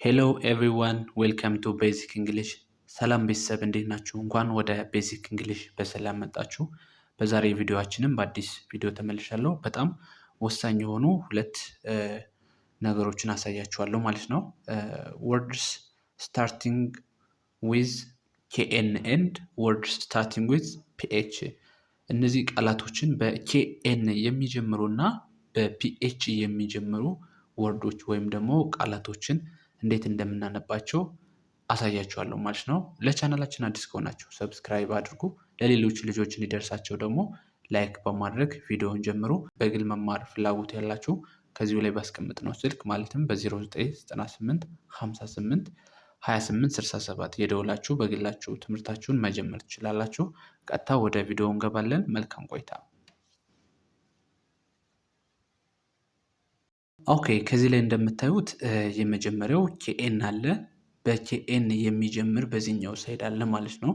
ሄሎ ኤቭሪዋን ዌልካም ቱ ቤዚክ እንግሊሽ። ሰላም ቤተሰብ እንዴት ናችሁ? እንኳን ወደ ቤዚክ እንግሊሽ በሰላም መጣችሁ። በዛሬ ቪዲዮአችንም በአዲስ ቪዲዮ ተመልሻለሁ። በጣም ወሳኝ የሆኑ ሁለት ነገሮችን አሳያችኋለሁ ማለት ነው። ወርድስ ስታርቲንግ ዊዝ ኬኤን ኤንድ ወርድስ ስታርቲንግ ዊዝ ፒኤች። እነዚህ ቃላቶችን በኬኤን የሚጀምሩ እና በፒኤች የሚጀምሩ ወርዶች ወይም ደግሞ ቃላቶችን እንዴት እንደምናነባቸው አሳያችኋለሁ ማለት ነው። ለቻናላችን አዲስ ከሆናችሁ ሰብስክራይብ አድርጉ። ለሌሎች ልጆች እንዲደርሳቸው ደግሞ ላይክ በማድረግ ቪዲዮውን ጀምሩ። በግል መማር ፍላጎት ያላችሁ ከዚሁ ላይ ባስቀምጥነው ስልክ ማለትም በ0998 58 28 67 የደውላችሁ በግላችሁ ትምህርታችሁን መጀመር ትችላላችሁ። ቀጥታ ወደ ቪዲዮ እንገባለን። መልካም ቆይታ። ኦኬ፣ ከዚህ ላይ እንደምታዩት የመጀመሪያው ኬኤን አለ። በኬኤን የሚጀምር በዚህኛው ሳይድ አለ ማለት ነው።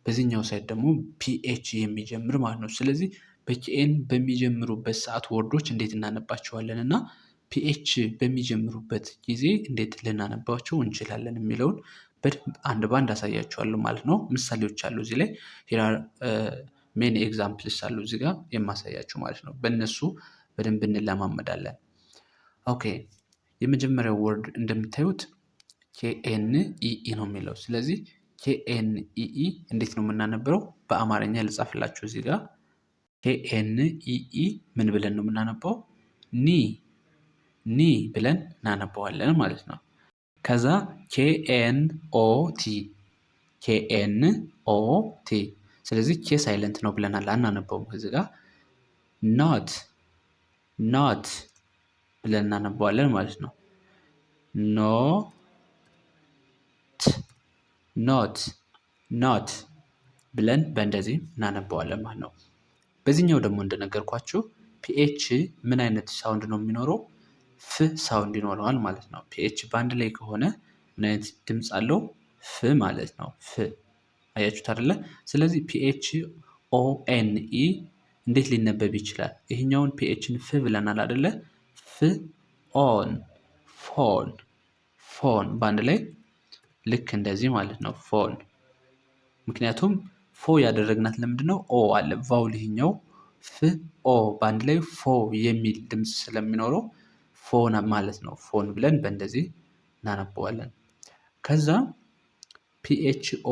በዚህኛው ሳይድ ደግሞ ፒኤች የሚጀምር ማለት ነው። ስለዚህ በኬኤን በሚጀምሩበት ሰዓት ወርዶች እንዴት እናነባቸዋለን እና ፒኤች በሚጀምሩበት ጊዜ እንዴት ልናነባቸው እንችላለን የሚለውን በደንብ አንድ ባንድ አሳያችኋለሁ ማለት ነው። ምሳሌዎች አሉ እዚህ ላይ ሜን ኤግዛምፕልስ አሉ እዚህ ጋር የማሳያችሁ ማለት ነው። በእነሱ በደንብ እንለማመዳለን። ኦኬ፣ የመጀመሪያው ወርድ እንደምታዩት ኬኤን ኢኢ ነው የሚለው። ስለዚህ ኬኤን ኢኢ እንዴት ነው የምናነበረው? በአማርኛ ልጻፍላችሁ እዚህ ጋር ኬኤን ኢኢ ምን ብለን ነው የምናነባው? ኒ ብለን እናነባዋለን ማለት ነው። ከዛ ኬኤን ኦቲ ስለዚህ ኬ ሳይለንት ነው ብለናል፣ አናነበውም። ከዚህ ጋር ኖት ብለን እናነባዋለን ማለት ነው። ኖት ብለን በእንደዚህ እናነባዋለን ማለት ነው። በዚህኛው ደግሞ እንደነገርኳችሁ ፒኤች ምን አይነት ሳውንድ ነው የሚኖረው? ፍ ሳውንድ ይኖረዋል ማለት ነው። ፒኤች በአንድ ላይ ከሆነ ምን አይነት ድምፅ አለው? ፍ ማለት ነው። ፍ አያችሁት አይደለ? ስለዚህ ፒኤች ኦኤንኢ እንዴት ሊነበብ ይችላል? ይህኛውን ፒኤችን ፍ ብለናል አይደለ? ፍ ፎን በአንድ ላይ ልክ እንደዚህ ማለት ነው። ፎን ምክንያቱም ፎ ያደረግናት ለምንድን ነው? ኦ አለ ቫውል። ይሄኛው ፍ ኦ በአንድ ላይ ፎ የሚል ድምፅ ስለሚኖረው ፎን ማለት ነው። ፎን ብለን በእንደዚህ እናነበዋለን። ከዛ ፒኤችኦ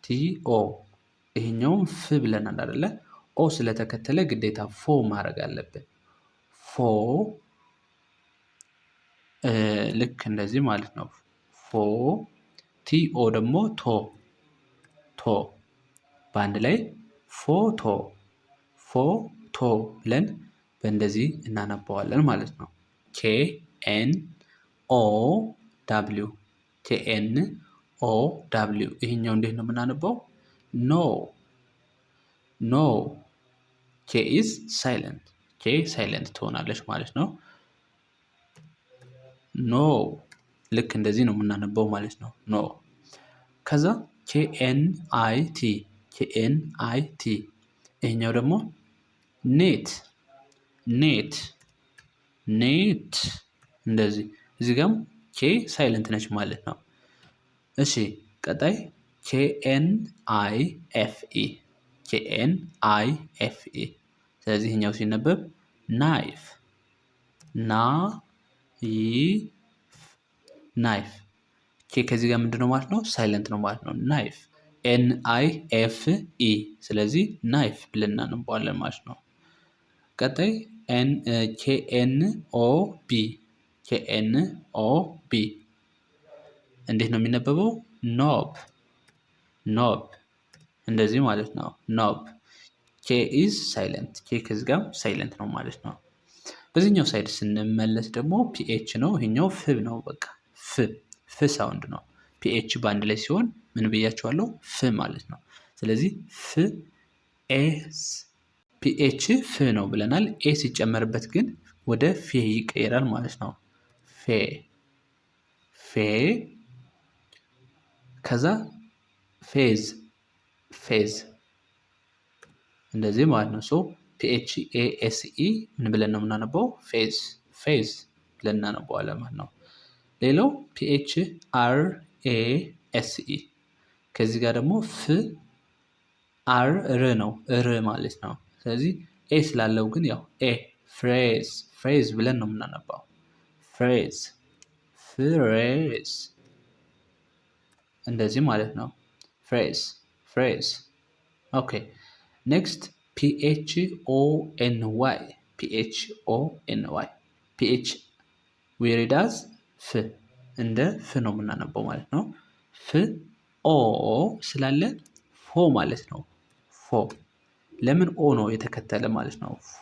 ቲኦ ይሄኛውም ፍ ብለናል አይደለ? ኦ ስለተከተለ ግዴታ ፎ ማድረግ አለብን። ፎ ልክ እንደዚህ ማለት ነው። ፎ ቲኦ ደግሞ ቶ በአንድ ላይ ፎቶ ብለን በእንደዚህ እናነባዋለን ማለት ነው። ኬኤን ኦ ዳብሊው ይሄኛው እንዴት ነው የምናነባው? ኖ ኬ ኢዝ ሳይለንት፣ ኬ ሳይለንት ትሆናለች ማለት ነው። ኖ ልክ እንደዚህ ነው የምናነበው ማለት ነው። ኖ ከዛ ኬኤንአይቲ ይሄኛው ደግሞ ኔት እንደዚህ። እዚህ ጋርም ኬ ሳይለንት ነች ማለት ነው። እሺ ቀጣይ ኬኤንአይኤፍኢ ስለዚህ ይሄኛው ሲነበብ ናይፍ ኬ ከዚህ ጋር ምንድነው ማለት ነው? ሳይለንት ነው ማለት ነው። ናይፍ NIFE ስለዚህ ናይፍ ብለን እናነባዋለን ማለት ነው። ቀጣይ KNOB እንዴት ነው የሚነበበው? ኖብ እንደዚህ ማለት ነው። ኖብ ኬ ኢዝ ሳይለንት፣ ኬ ከዚህ ጋር ሳይለንት ነው ማለት ነው። በዚህኛው ሳይድ ስንመለስ ደግሞ ፒኤች ነው። ይሄኛው ፍ ነው። በቃ ፍ ሳውንድ ነው። ፒኤች በአንድ ላይ ሲሆን ምን ብያቸዋለሁ? ፍ ማለት ነው። ስለዚህ ፒኤች ፍ ነው ብለናል። ኤ ሲጨመርበት ግን ወደ ፌ ይቀየራል ማለት ነው። ፌ ከዛ ፌዝ እንደዚህ ማለት ነው። ሶ PHASE ምን ብለን ነው የምናነበው? ፌዝ ብለን እናነበዋለን ማለት ነው። ሌላው ፒኤች አር ኤ ኤስ ኢ ከዚህ ጋር ደግሞ ፍ አር ር ነው ር ማለት ነው። ስለዚህ ኤ ስላለው ግን ያው ኤ ፍሬዝ ፍሬዝ ብለን ነው የምናነባው። ፍሬዝ ፍሬዝ እንደዚህ ማለት ነው። ፍሬዝ ፍሬዝ። ኦኬ ኔክስት ፒኤች ኦ ኤን ዋይ ፒኤች ኦ ኤን ዋይ ፒኤች ዌሪዳዝ ፍ እንደ ፍ ነው የምናነበው ማለት ነው። ፍ ኦ ስላለ ፎ ማለት ነው። ፎ ለምን ኦ ነው የተከተለ ማለት ነው። ፎ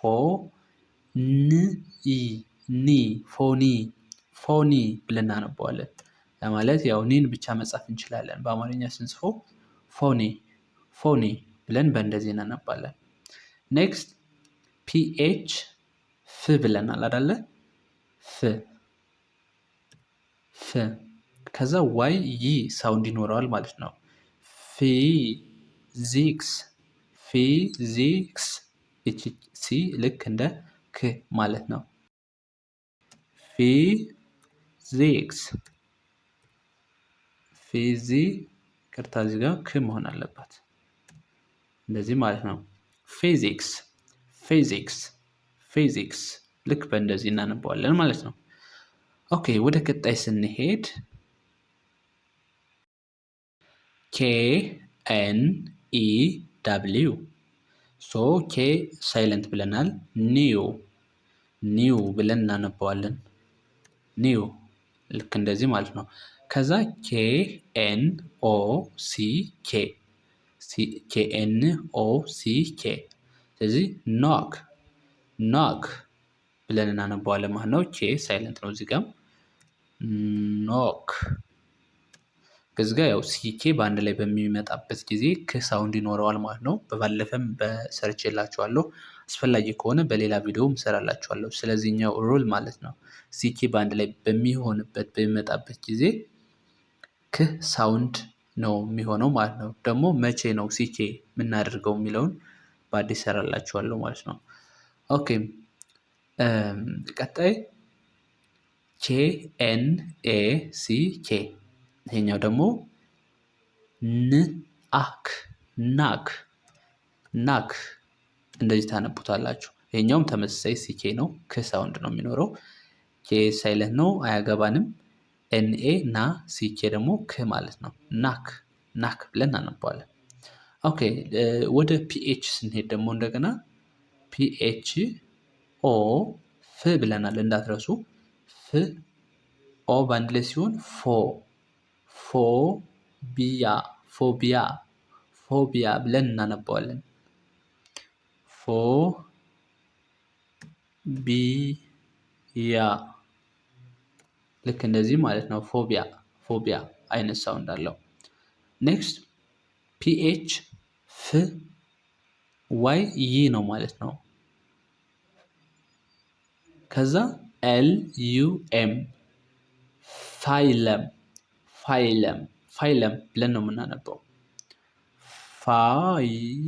ን ኢ ኒ ፎኒ ፎኒ ብለን እናነበዋለን። ለማለት ያው ኒን ብቻ መጻፍ እንችላለን። በአማርኛ ስንጽፈው ፎኒ ፎኒ ብለን በእንደዚህ እናነባለን። ኔክስት ፒኤች ፍ ብለናል አይደለ? ፍ ፍ ከዛ ዋይ ይ ሳውንድ ይኖረዋል ማለት ነው። ፊዚክስ ፊዚክስ እቺ ሲ ልክ እንደ ክ ማለት ነው። ፊዚክስ ፊዚ ቅርታ እዚህ ጋር ክ መሆን አለባት እንደዚህ ማለት ነው። ፊዚክስ ፊዚክስ ፊዚክስ ልክ በእንደዚህ እናነበዋለን ማለት ነው። ኦኬ ወደ ቀጣይ ስንሄድ ኬ ኤን ኢ ደብሊው ሶ ኬ ሳይለንት ብለናል። ኒው ኒው ብለን እናነበዋለን። ኒው ልክ እንደዚህ ማለት ነው። ከዛ ኬ ኤን ኦ ሲ ኬ ኬ ኤን ኦ ሲ ኬ ስለዚህ ኖክ ኖክ ብለን እናነበዋለን ማለት ነው። ኬ ሳይለንት ነው እዚህ ጋር ኖክ። ከዚህ ጋር ያው ሲኬ በአንድ ላይ በሚመጣበት ጊዜ ክ ሳውንድ ይኖረዋል ማለት ነው። በባለፈም በሰርቼላችኋለሁ። አስፈላጊ ከሆነ በሌላ ቪዲዮም እሰራላችኋለሁ። ስለዚህኛው ሩል ማለት ነው። ሲኬ በአንድ ላይ በሚመጣበት ጊዜ ክ ሳውንድ ነው የሚሆነው ማለት ነው። ደግሞ መቼ ነው ሲኬ የምናደርገው የሚለውን በአዲስ እሰራላችኋለሁ ማለት ነው። ኦኬ ቀጣይ ኬ ኤን ኤ ሲ ኬ ይሄኛው ደግሞ ን አክ ናክ ናክ እንደዚህ ታነቡታላችሁ። ይሄኛውም ተመሳሳይ ሲኬ ነው። ክ ሳውንድ ነው የሚኖረው። ኬ ሳይለንት ነው አያገባንም። ኤንኤ እና ሲኬ ደግሞ ክ ማለት ነው። ናክ ናክ ብለን እናነባዋለን። ኦኬ ወደ ፒኤች ስንሄድ ደግሞ እንደገና ፒኤች ኦ ፍ ብለናል እንዳትረሱ። ፍ ኦ በአንድ ላይ ሲሆን ፎ ፎቢያ ፎቢያ ፎቢያ ብለን እናነባዋለን። ፎቢያ ልክ እንደዚህ ማለት ነው። ፎቢያ ፎቢያ አይነት ሳውንድ አለው። ኔክስት ፒኤች ፍ ዋይ ይ ነው ማለት ነው። ከዛ ኤል ዩ ኤም ፋይለም ፋይለም ፋይለም ብለን ነው የምናነበው። ፋይለም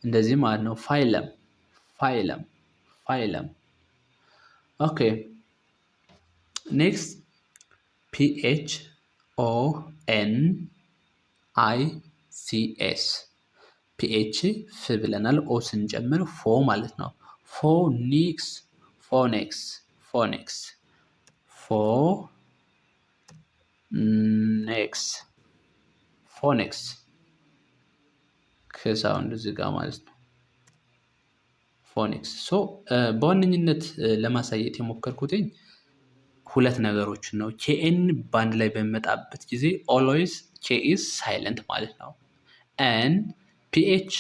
እንደዚህ ማለት ነው። ፋይለም ፋይለም ፋይለም። ኦኬ ኔክስት ፒኤች ኦ ኤን አይ ሲ ኤስ ፒኤች ፍ ብለናል። ኦ ስንጨምር ፎ ማለት ነው። ፎኒክስ ፎኔክስ ፎኔክስ ፎኔክስ ፎኔክስ ከሳውንድ እዚህ ጋር ማለት ነው። ፎኔክስ ሶ በዋነኝነት ለማሳየት የሞከርኩትኝ ሁለት ነገሮችን ነው። ኬኤን በአንድ ላይ በሚመጣበት ጊዜ ኦልዌይስ ኬ ኢዝ ሳይለንት ማለት ነው። ኤን ፒኤች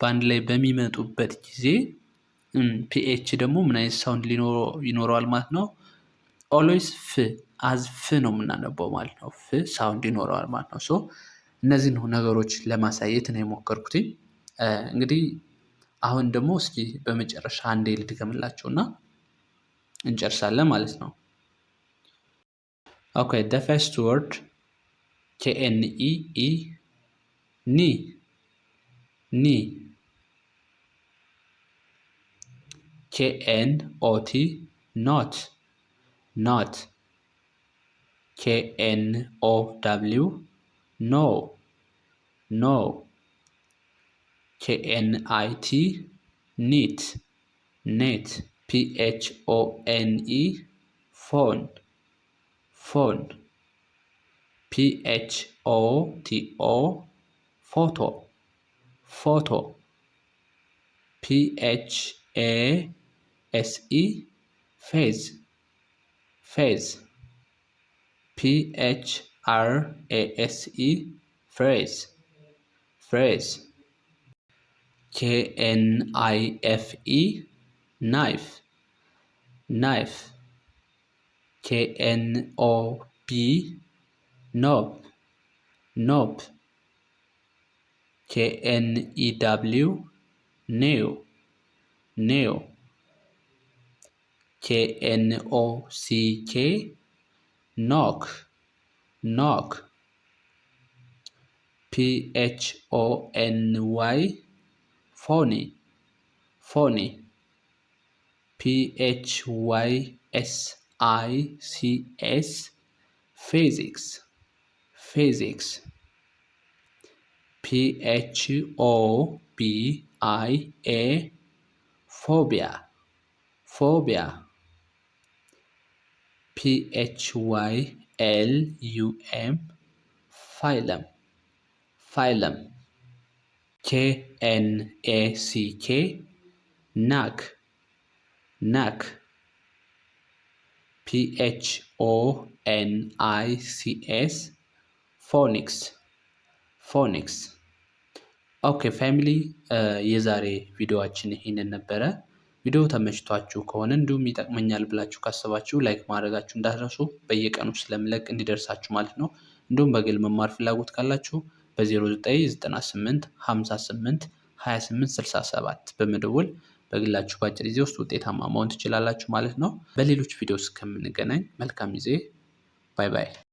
በአንድ ላይ በሚመጡበት ጊዜ ፒኤች ደግሞ ምን አይነት ሳውንድ ይኖረዋል ማለት ነው። ኦልዌይስ ፍ አዝ ፍ ነው የምናነበው ማለት ነው። ፍ ሳውንድ ይኖረዋል ማለት ነው። ሶ እነዚህን ነገሮች ለማሳየት ነው የሞከርኩት። እንግዲህ አሁን ደግሞ እስኪ በመጨረሻ አንዴ ልድገምላችሁና እንጨርሳለን ማለት ነው። ኦኬ the first word KNEE ኒ ኒ KNOT not not KNOW no no KNIT NEAT net PHONE phone phone PHOTO photo photo PHASE phase phase PHRASE phrase phrase KNIFE knife knife KNOB knob knob KNEW new new KNOCK knock knock PHONY phony phony PHYSICS physics physics PHOBIA phobia phobia PHYLUM phylum phylum KNACK knack knack PHONICS ፎኒክስ ፎኒክስ። ኦኬ ፋሚሊ የዛሬ ቪዲዮአችን ይሄንን ነበረ። ቪዲዮ ተመችቷችሁ ከሆነ እንዲሁም ይጠቅመኛል ብላችሁ ካሰባችሁ ላይክ ማድረጋችሁ እንዳትረሱ፣ በየቀኑ ስለምለቅ እንዲደርሳችሁ ማለት ነው። እንዲሁም በግል መማር ፍላጎት ካላችሁ በ0998 58 28 67 በመደወል በግላችሁ በአጭር ጊዜ ውስጥ ውጤታማ መሆን ትችላላችሁ ማለት ነው። በሌሎች ቪዲዮ እስከምንገናኝ መልካም ጊዜ። ባይ ባይ።